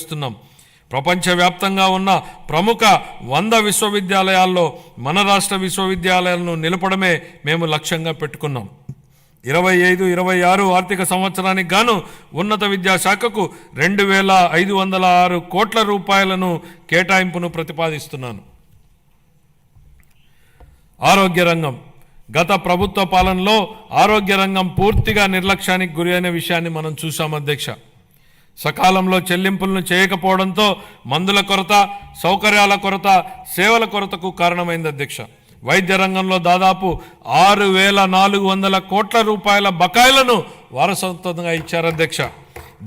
వేస్తున్నాం. ప్రపంచవ్యాప్తంగా ఉన్న ప్రముఖ 100 విశ్వవిద్యాలయాల్లో మన రాష్ట్ర విశ్వవిద్యాలయాలను నిలపడమే మేము లక్ష్యంగా పెట్టుకున్నాం. 25-26 ఆర్థిక సంవత్సరానికి గాను ఉన్నత విద్యాశాఖకు 2,506 కోట్ల రూపాయలను కేటాయింపును ప్రతిపాదిస్తున్నాను. ఆరోగ్య రంగం. గత ప్రభుత్వ పాలనలో ఆరోగ్య రంగం పూర్తిగా నిర్లక్ష్యానికి గురి అయిన విషయాన్ని మనం చూసాం అధ్యక్ష. సకాలంలో చెల్లింపులను చేయకపోవడంతో మందుల కొరత, సౌకర్యాల కొరత, సేవల కొరతకు కారణమైంది అధ్యక్ష. వైద్య రంగంలో దాదాపు 6,400 కోట్ల రూపాయల బకాయిలను వారసత్వంగా ఇచ్చారు అధ్యక్ష.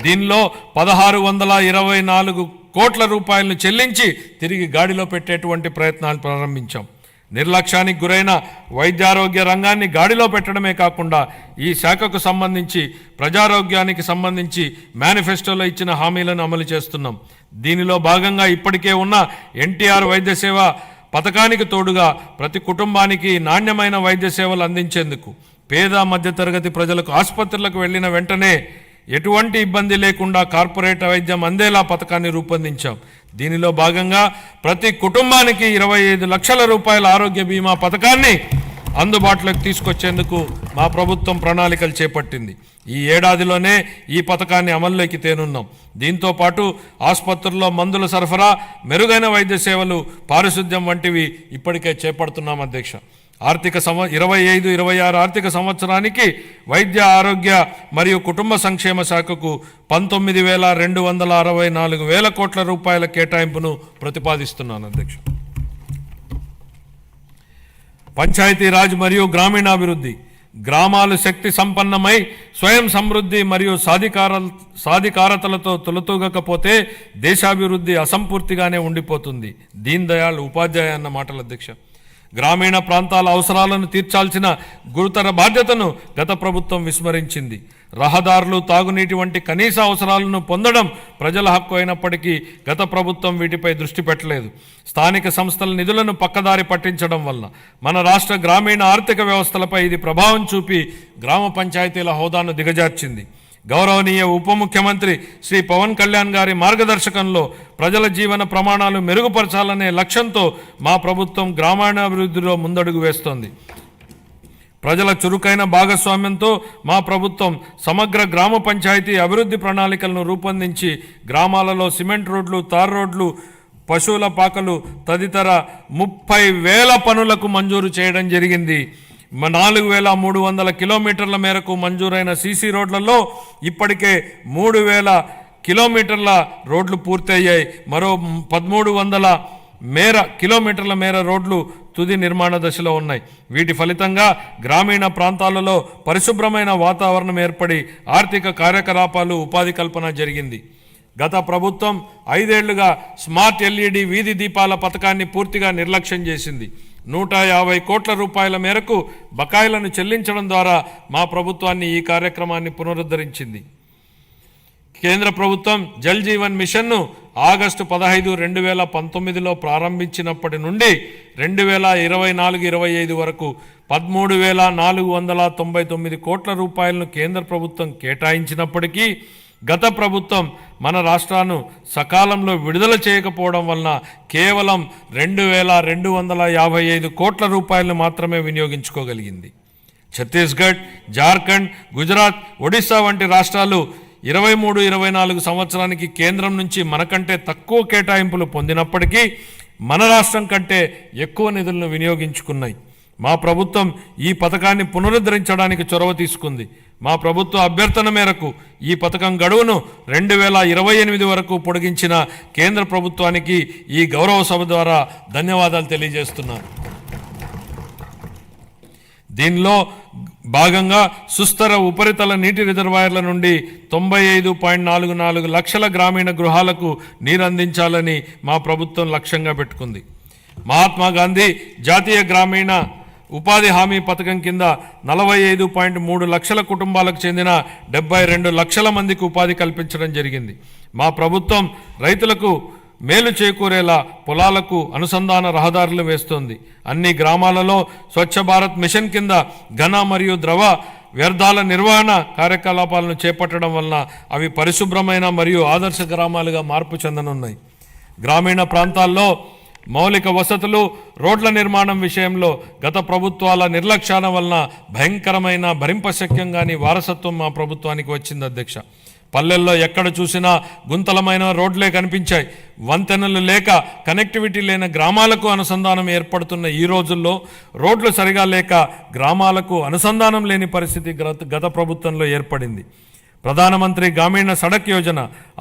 దీనిలో 1,624 కోట్ల రూపాయలను చెల్లించి తిరిగి గాడిలో పెట్టేటువంటి ప్రయత్నాలు ప్రారంభించాం. నిర్లక్ష్యానికి గురైన వైద్యారోగ్య రంగాన్ని గాడిలో పెట్టడమే కాకుండా ఈ శాఖకు సంబంధించి ప్రజారోగ్యానికి సంబంధించి మేనిఫెస్టోలో ఇచ్చిన హామీలను అమలు చేస్తున్నాం. దీనిలో భాగంగా ఇప్పటికే ఉన్న ఎన్టీఆర్ వైద్య సేవ పథకానికి తోడుగా ప్రతి కుటుంబానికి నాణ్యమైన వైద్య సేవలు అందించేందుకు పేద మధ్యతరగతి ప్రజలకు ఆసుపత్రులకు వెళ్లిన వెంటనే ఎటువంటి ఇబ్బంది లేకుండా కార్పొరేట్ వైద్యం అందేలా పథకాన్ని రూపొందించాం. దీనిలో భాగంగా ప్రతి కుటుంబానికి 25 లక్షల రూపాయల ఆరోగ్య బీమా పథకాన్ని అందుబాటులోకి తీసుకొచ్చేందుకు మా ప్రభుత్వం ప్రణాళికలు చేపట్టింది. ఈ ఏడాదిలోనే ఈ పథకాన్ని అమల్లోకి తేనున్నాం. దీంతో పాటు ఆసుపత్రుల్లో మందుల సరఫరా, మెరుగైన వైద్య సేవలు, పారిశుద్ధ్యం వంటివి ఇప్పటికే చేపడుతున్నాం అధ్యక్ష. 25-26 ఆర్థిక సంవత్సరానికి వైద్య ఆరోగ్య మరియు కుటుంబ సంక్షేమ శాఖకు 19,264 కోట్ల రూపాయల కేటాయింపును ప్రతిపాదిస్తున్నాను అధ్యక్ష. పంచాయతీరాజ్ మరియు గ్రామీణాభివృద్ధి. గ్రామాలు శక్తి సంపన్నమై స్వయం సమృద్ధి మరియు సాధికారతలతో తొలతూగకపోతే దేశాభివృద్ధి అసంపూర్తిగానే ఉండిపోతుంది. దీన్ దయాళ్ ఉపాధ్యాయ అన్న మాటలు అధ్యక్ష. గ్రామీణ ప్రాంతాల అవసరాలను తీర్చాల్సిన గురుతర బాధ్యతను గత ప్రభుత్వం విస్మరించింది. రహదారులు, తాగునీటి వంటి కనీస అవసరాలను పొందడం ప్రజల హక్కు అయినప్పటికీ గత ప్రభుత్వం వీటిపై దృష్టి పెట్టలేదు. స్థానిక సంస్థల నిధులను పక్కదారి పట్టించడం వల్ల మన రాష్ట్ర గ్రామీణ ఆర్థిక వ్యవస్థలపై ఇది ప్రభావం చూపి గ్రామ పంచాయతీల హోదాను దిగజార్చింది. గౌరవనీయ ఉప ముఖ్యమంత్రి శ్రీ పవన్ కళ్యాణ్ గారి మార్గదర్శకంలో ప్రజల జీవన ప్రమాణాలు మెరుగుపరచాలనే లక్ష్యంతో మా ప్రభుత్వం గ్రామీణాభివృద్ధిలో ముందడుగు వేస్తోంది. ప్రజల చురుకైన భాగస్వామ్యంతో మా ప్రభుత్వం సమగ్ర గ్రామ పంచాయతీ అభివృద్ధి ప్రణాళికలను రూపొందించి గ్రామాలలో సిమెంట్ రోడ్లు, తార్ రోడ్లు, పశువుల పాకలు తదితర 30,000 పనులకు మంజూరు చేయడం జరిగింది. 4,300 కిలోమీటర్ల మేరకు మంజూరైన సీసీ రోడ్లలో ఇప్పటికే 3,000 కిలోమీటర్ల రోడ్లు పూర్తయ్యాయి. మరో 1,300 కిలోమీటర్ల మేర రోడ్లు తుది నిర్మాణ దశలో ఉన్నాయి. వీటి ఫలితంగా గ్రామీణ ప్రాంతాలలో పరిశుభ్రమైన వాతావరణం ఏర్పడి ఆర్థిక కార్యకలాపాలు, ఉపాధి కల్పన జరిగింది. గత ప్రభుత్వం 5 ఏళ్లుగా స్మార్ట్ ఎల్ఈడి వీధి దీపాల పథకాన్ని పూర్తిగా నిర్లక్ష్యం చేసింది. 150 కోట్ల రూపాయల మేరకు బకాయిలను చెల్లించడం ద్వారా మా ప్రభుత్వాన్ని ఈ కార్యక్రమాన్ని పునరుద్ధరించింది. కేంద్ర ప్రభుత్వం జల్ జీవన్ మిషన్ను ఆగస్టు 15, 2019లో ప్రారంభించినప్పటి నుండి 2024-25 వరకు 13,499 కోట్ల రూపాయలను కేంద్ర ప్రభుత్వం కేటాయించినప్పటికీ గత ప్రభుత్వం మన రాష్ట్రాన్ని సకాలంలో విడుదల చేయకపోవడం వలన కేవలం 2,255 కోట్ల రూపాయలను మాత్రమే వినియోగించుకోగలిగింది. ఛత్తీస్గఢ్, జార్ఖండ్, గుజరాత్, ఒడిశా వంటి రాష్ట్రాలు 23-24 సంవత్సరానికి కేంద్రం నుంచి మనకంటే తక్కువ కేటాయింపులు పొందినప్పటికీ మన రాష్ట్రం కంటే ఎక్కువ నిధులను వినియోగించుకున్నాయి. మా ప్రభుత్వం ఈ పథకాన్ని పునరుద్ధరించడానికి చొరవ తీసుకుంది. మా ప్రభుత్వ అభ్యర్థన మేరకు ఈ పథకం గడువును 2028 వరకు పొడిగించిన కేంద్ర ప్రభుత్వానికి ఈ గౌరవ సభ ద్వారా ధన్యవాదాలు తెలియజేస్తున్నాను. దీనిలో భాగంగా సుస్థిర ఉపరితల నీటి రిజర్వాయర్ల నుండి 95.44 లక్షల గ్రామీణ గృహాలకు నీరు అందించాలని మా ప్రభుత్వం లక్ష్యంగా పెట్టుకుంది. మహాత్మా గాంధీ జాతీయ గ్రామీణ ఉపాధి హామీ పథకం కింద 45.3 లక్షల కుటుంబాలకు చెందిన 72 లక్షల మందికి ఉపాధి కల్పించడం జరిగింది. మా ప్రభుత్వం రైతులకు మేలు చేకూరేలా పొలాలకు అనుసంధాన రహదారులు వేస్తోంది. అన్ని గ్రామాలలో స్వచ్ఛ భారత్ మిషన్ కింద ఘన మరియు ద్రవ వ్యర్థాల నిర్వహణ కార్యకలాపాలను చేపట్టడం వలన అవి పరిశుభ్రమైన మరియు ఆదర్శ గ్రామాలుగా మార్పు చెందనున్నాయి. గ్రామీణ ప్రాంతాల్లో మౌలిక వసతులు, రోడ్ల నిర్మాణం విషయంలో గత ప్రభుత్వాల నిర్లక్ష్యాల వలన భయంకరమైన భరింపశక్యం కాని వారసత్వం మా ప్రభుత్వానికి వచ్చింది అధ్యక్ష. పల్లెల్లో ఎక్కడ చూసినా గుంతలమైన రోడ్లే కనిపించాయి. వంతెనలు లేక కనెక్టివిటీ లేని గ్రామాలకు అనుసంధానం ఏర్పడుతున్న ఈ రోజుల్లో రోడ్లు సరిగా లేక గ్రామాలకు అనుసంధానం లేని పరిస్థితి గత ప్రభుత్వంలో ఏర్పడింది. ప్రధానమంత్రి గ్రామీణ సడక్ యోజన,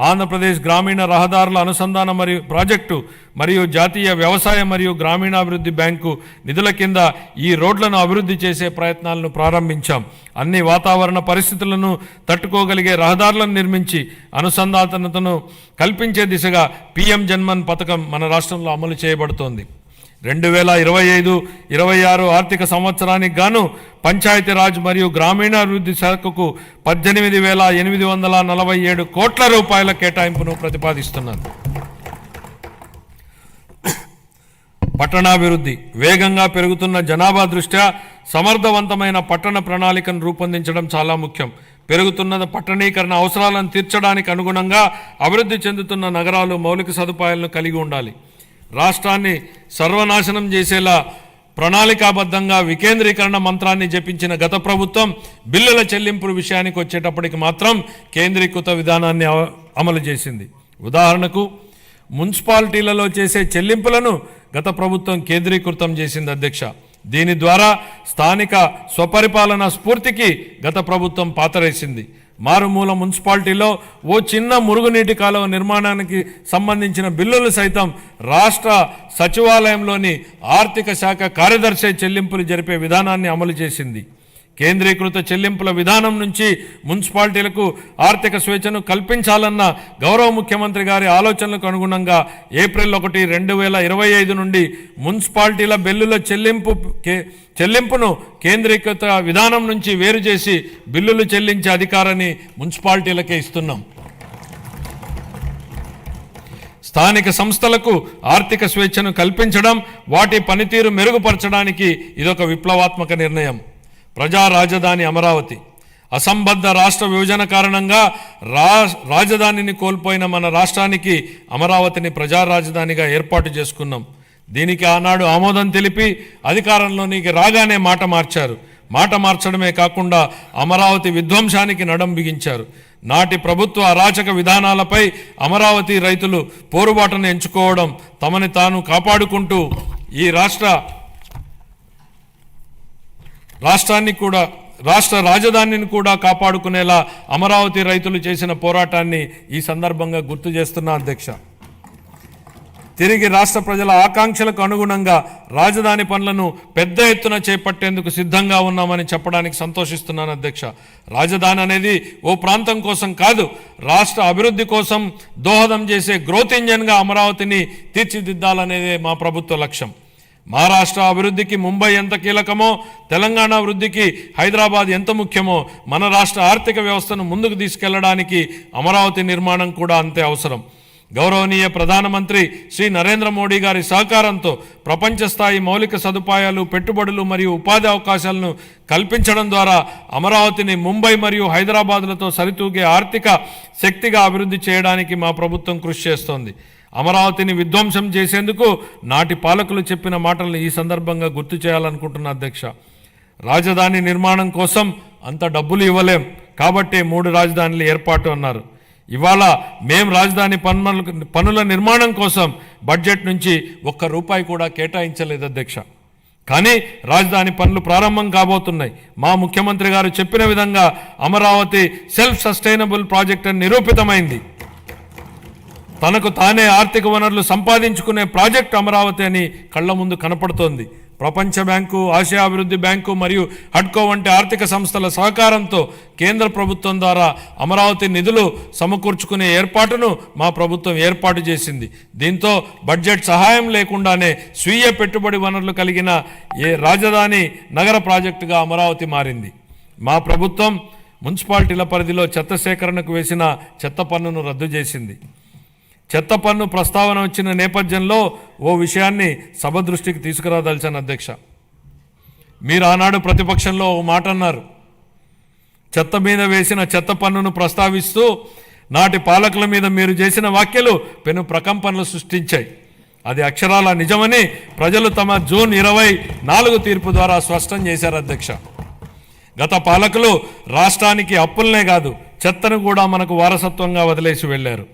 ఆంధ్రప్రదేశ్ గ్రామీణ రహదారుల అనుసంధాన మరియు ప్రాజెక్టు మరియు జాతీయ వ్యవసాయ మరియు గ్రామీణాభివృద్ధి బ్యాంకు నిధుల కింద ఈ రోడ్లను అభివృద్ధి చేసే ప్రయత్నాలను ప్రారంభించాం. అన్ని వాతావరణ పరిస్థితులను తట్టుకోగలిగే రహదారులను నిర్మించి అనుసంధానతను కల్పించే దిశగా PM జన్మన్ పథకం మన రాష్ట్రంలో అమలు చేయబడుతోంది. 2025-26 ఆర్థిక సంవత్సరానికి గాను పంచాయతీరాజ్ మరియు గ్రామీణాభివృద్ధి శాఖకు 18,847 కోట్ల రూపాయల కేటాయింపును ప్రతిపాదిస్తున్నారు. పట్టణాభివృద్ధి వేగంగా పెరుగుతున్న జనాభా దృష్ట్యా సమర్థవంతమైన పట్టణ ప్రణాళికను రూపొందించడం చాలా ముఖ్యం. పెరుగుతున్న పట్టణీకరణ అవసరాలను తీర్చడానికి అనుగుణంగా అభివృద్ధి చెందుతున్న నగరాలు మౌలిక సదుపాయాలను కలిగి ఉండాలి. రాష్ట్రాన్ని సర్వనాశనం చేసేలా ప్రణాళికాబద్ధంగా వికేంద్రీకరణ మంత్రాన్ని జపించిన గత ప్రభుత్వం బిల్లుల చెల్లింపుల విషయానికి వచ్చేటప్పటికి మాత్రం కేంద్రీకృత విధానాన్ని అమలు చేసింది. ఉదాహరణకు మున్సిపాలిటీలలో చేసే చెల్లింపులను గత ప్రభుత్వం కేంద్రీకృతం చేసింది అధ్యక్ష. దీని ద్వారా స్థానిక స్వపరిపాలన స్ఫూర్తికి గత ప్రభుత్వం పాతరేసింది. మారుమూల మున్సిపాలిటీలో ఓ చిన్న మురుగునీటి కాలువ నిర్మాణానికి సంబంధించిన బిల్లులు సైతం రాష్ట్ర సచివాలయంలోని ఆర్థిక శాఖ కార్యదర్శి చెల్లింపులు జరిపే విధానాన్ని అమలు చేసింది. కేంద్రీకృత చెల్లింపుల విధానం నుంచి మున్సిపాలిటీలకు ఆర్థిక స్వేచ్ఛను కల్పించాలన్న గౌరవ ముఖ్యమంత్రి గారి ఆలోచనలకు అనుగుణంగా ఏప్రిల్ 1, 2025 నుండి మున్సిపాలిటీల బిల్లుల చెల్లింపును కేంద్రీకృత విధానం నుంచి వేరు చేసి బిల్లులు చెల్లించే అధికారాన్ని మున్సిపాలిటీలకే ఇస్తున్నాం. స్థానిక సంస్థలకు ఆర్థిక స్వేచ్ఛను కల్పించడం, వాటి పనితీరు మెరుగుపరచడానికి ఇదొక విప్లవాత్మక నిర్ణయం. ప్రజా రాజధాని అమరావతి. అసంబద్ధ రాష్ట్ర విభజన కారణంగా రాజధానిని కోల్పోయిన మన రాష్ట్రానికి అమరావతిని ప్రజా రాజధానిగా ఏర్పాటు చేసుకున్నాం. దీనికి ఆనాడు ఆమోదం తెలిపి అధికారంలోనికి రాగానే మాట మార్చారు. మాట మార్చడమే కాకుండా అమరావతి విధ్వంసానికి నడం బిగించారు. నాటి ప్రభుత్వ అరాచక విధానాలపై అమరావతి రైతులు పోరుబాటును ఎంచుకోవడం, తమని తాను కాపాడుకుంటూ ఈ రాష్ట్ర రాజధానిని కూడా కాపాడుకునేలా అమరావతి రైతులు చేసిన పోరాటాన్ని ఈ సందర్భంగా గుర్తు చేస్తున్నా అధ్యక్ష. తిరిగి రాష్ట్ర ప్రజల ఆకాంక్షలకు అనుగుణంగా రాజధాని పనులను పెద్ద ఎత్తున చేపట్టేందుకు సిద్ధంగా ఉన్నామని చెప్పడానికి సంతోషిస్తున్నాను అధ్యక్ష. రాజధాని అనేది ఓ ప్రాంతం కోసం కాదు, రాష్ట్ర అభివృద్ధి కోసం దోహదం చేసే గ్రోత్ ఇంజన్గా అమరావతిని తీర్చిదిద్దాలనేదే మా ప్రభుత్వ లక్ష్యం. మహారాష్ట్ర అభివృద్ధికి ముంబై ఎంత కీలకమో, తెలంగాణ అభివృద్ధికి హైదరాబాద్ ఎంత ముఖ్యమో, మన రాష్ట్ర ఆర్థిక వ్యవస్థను ముందుకు తీసుకెళ్లడానికి అమరావతి నిర్మాణం కూడా అంతే అవసరం. గౌరవనీయ ప్రధానమంత్రి శ్రీ నరేంద్ర మోడీ గారి సహకారంతో ప్రపంచ స్థాయి మౌలిక సదుపాయాలు, పెట్టుబడులు మరియు ఉపాధి అవకాశాలను కల్పించడం ద్వారా అమరావతిని ముంబై మరియు హైదరాబాద్లతో సరితూగే ఆర్థిక శక్తిగా అభివృద్ధి చేయడానికి మా ప్రభుత్వం కృషి చేస్తోంది. అమరావతిని విధ్వంసం చేసేందుకు నాటి పాలకులు చెప్పిన మాటలను ఈ సందర్భంగా గుర్తు చేయాలనుకుంటున్నా అధ్యక్ష. రాజధాని నిర్మాణం కోసం అంత డబ్బులు ఇవ్వలేం కాబట్టి 3 రాజధానులు ఏర్పాటు అన్నారు. ఇవాళ మేం రాజధాని పనుల నిర్మాణం కోసం బడ్జెట్ నుంచి ₹1 కూడా కేటాయించలేదు అధ్యక్ష. కానీ రాజధాని పనులు ప్రారంభం కాబోతున్నాయి. మా ముఖ్యమంత్రి గారు చెప్పిన విధంగా అమరావతి సెల్ఫ్ సస్టైనబుల్ ప్రాజెక్ట్ అని నిరూపితమైంది. తనకు తానే ఆర్థిక వనరులు సంపాదించుకునే ప్రాజెక్టు అమరావతి అని కళ్ల ముందు కనపడుతోంది. ప్రపంచ బ్యాంకు, ఆసియా అభివృద్ధి బ్యాంకు మరియు హడ్కో వంటి ఆర్థిక సంస్థల సహకారంతో కేంద్ర ప్రభుత్వం ద్వారా అమరావతి నిధులు సమకూర్చుకునే ఏర్పాటును మా ప్రభుత్వం ఏర్పాటు చేసింది. దీంతో బడ్జెట్ సహాయం లేకుండానే స్వీయ పెట్టుబడి వనరులు కలిగిన రాజధాని నగర ప్రాజెక్టుగా అమరావతి మారింది. మా ప్రభుత్వం మున్సిపాలిటీల పరిధిలో చెత్త సేకరణకు వేసిన చెత్త పన్నును రద్దు చేసింది. చెత్త పన్ను ప్రస్తావన వచ్చిన నేపథ్యంలో ఓ విషయాన్ని సభ దృష్టికి తీసుకురాదలిచాను అధ్యక్ష. మీరు ఆనాడు ప్రతిపక్షంలో ఓ మాట అన్నారు, చెత్త మీద వేసిన చెత్త పన్నును ప్రస్తావిస్తూ నాటి పాలకుల మీద మీరు చేసిన వ్యాఖ్యలు పెను ప్రకంపనలు సృష్టించాయి. అది అక్షరాల నిజమని ప్రజలు తమ జూన్ 24 తీర్పు ద్వారా స్పష్టం చేశారు అధ్యక్ష. గత పాలకులు రాష్ట్రానికి అప్పులనే కాదు చెత్తను కూడా మనకు వారసత్వంగా వదిలేసి వెళ్లారు.